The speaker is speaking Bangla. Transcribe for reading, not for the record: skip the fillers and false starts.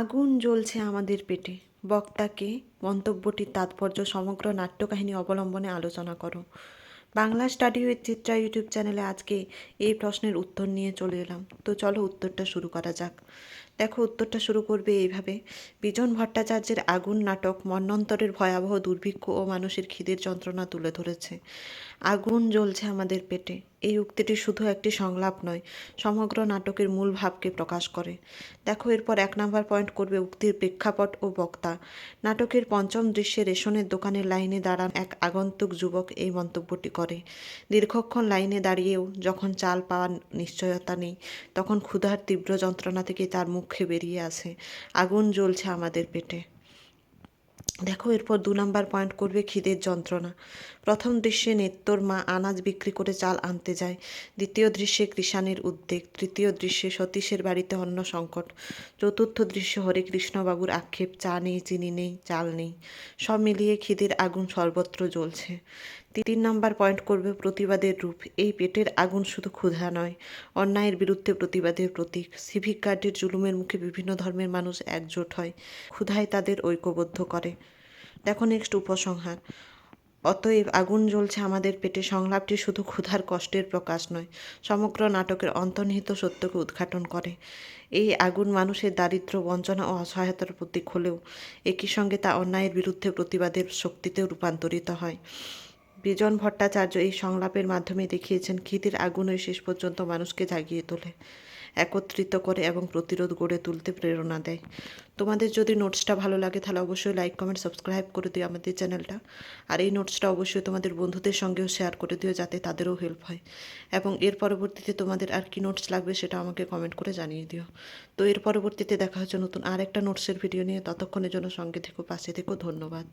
আগুন জ্বলছে আমাদের পেটে। বক্তাকে মন্তব্যটির তাৎপর্য সমগ্র নাট্যকাহিনী অবলম্বনে আলোচনা করো। Bangla study with Chitra YouTube চ্যানেলে আজকে এই প্রশ্নের উত্তর নিয়ে চলে এলাম। তো চলো উত্তরটা শুরু করা যাক। দেখো, উত্তরটা শুরু করবে এইভাবে। বিজন ভট্টাচার্যের আগুন নাটক মন্বন্তরের ভয়াবহ দুর্ভিক্ষ ও মানুষের খিদের যন্ত্রণা তুলে ধরেছে। আগুন জ্বলছে আমাদের পেটে, এই উক্তিটি শুধু একটি সংলাপ নয়, সমগ্র নাটকের মূল ভাবকে প্রকাশ করে। দেখো, এরপর 1 নম্বর পয়েন্ট করবে উক্তির প্রেক্ষাপট ও বক্তা। নাটকের পঞ্চম দৃশ্যে রেশনের দোকানের লাইনে দাঁড়ান এক আগন্তুক যুবক এই মন্তব্যটি করে। দীর্ঘক্ষণ লাইনে দাঁড়িয়েও যখন চাল পাওয়ার নিশ্চয়তা নেই, তখন ক্ষুধার তীব্র যন্ত্রণা থেকে তার মুখে বেরিয়ে আসে, আগুন জ্বলছে আমাদের পেটে। দেখো, এরপর 2 নম্বর পয়েন্ট করবে খিদের যন্ত্রণা। প্রথম দৃশ্যে নেত্তর মা আনাজ বিক্রি করে চাল আনতে যায়। দ্বিতীয় দৃশ্যে কৃষাণের উদ্বেগ। তৃতীয় দৃশ্যে সতীশের বাড়িতে অন্ন সংকট। চতুর্থ দৃশ্যে হরে কৃষ্ণবাবুর আক্ষেপ, চা নেই, চিনি নেই, চাল নেই। সব মিলিয়ে খিদের আগুন সর্বত্র জ্বলছে। 3 নম্বর পয়েন্ট করবে প্রতিবাদের রূপ। এই পেটের আগুন শুধু ক্ষুধা নয়, অন্যায়ের বিরুদ্ধে প্রতিবাদের প্রতীক। সিভিক গার্ডের জুলুমের মুখে বিভিন্ন ধর্মের মানুষ একজোট হয়, ক্ষুধায় তাদের ঐক্যবদ্ধ করে। দেখো, নেক্সট উপসংহার। অতএব আগুন জ্বলছে আমাদের পেটে সংলাপটি শুধু ক্ষুধার কষ্টের প্রকাশ নয়, সমগ্র নাটকের অন্তর্নিহিত সত্যকে উদ্ঘাটন করে। এই আগুন মানুষের দারিদ্র্য, বঞ্চনা ও অসহায়তার প্রতীক হলেও একই সঙ্গে তা অন্যায়ের বিরুদ্ধে প্রতিবাদের শক্তিতেও রূপান্তরিত হয়। বিজন ভট্টাচার্য এই সংলাপের মাধ্যমে দেখিয়েছেন খিদের আগুনই শেষ পর্যন্ত মানুষকে জাগিয়ে তোলে, একত্রিত করে এবং প্রতিরোধ গড়ে তুলতে প্রেরণা দেয়। তোমাদের যদি নোটসটা ভালো লাগে তাহলে অবশ্যই লাইক, কমেন্ট, সাবস্ক্রাইব করে দিও আমাদের চ্যানেলটা। আর এই নোটসটা অবশ্যই তোমাদের বন্ধুদের সঙ্গেও শেয়ার করে দিও, যাতে তাদেরও হেল্প হয়। এবং এর পরবর্তীতে তোমাদের আর কি নোটস লাগবে সেটা আমাকে কমেন্ট করে জানিয়ে দিও। তো এর পরবর্তীতে দেখা হচ্ছে নতুন আর একটা নোটসের ভিডিও নিয়ে। ততক্ষণের জন্য সঙ্গে থেকো, পাশে থেকো। ধন্যবাদ।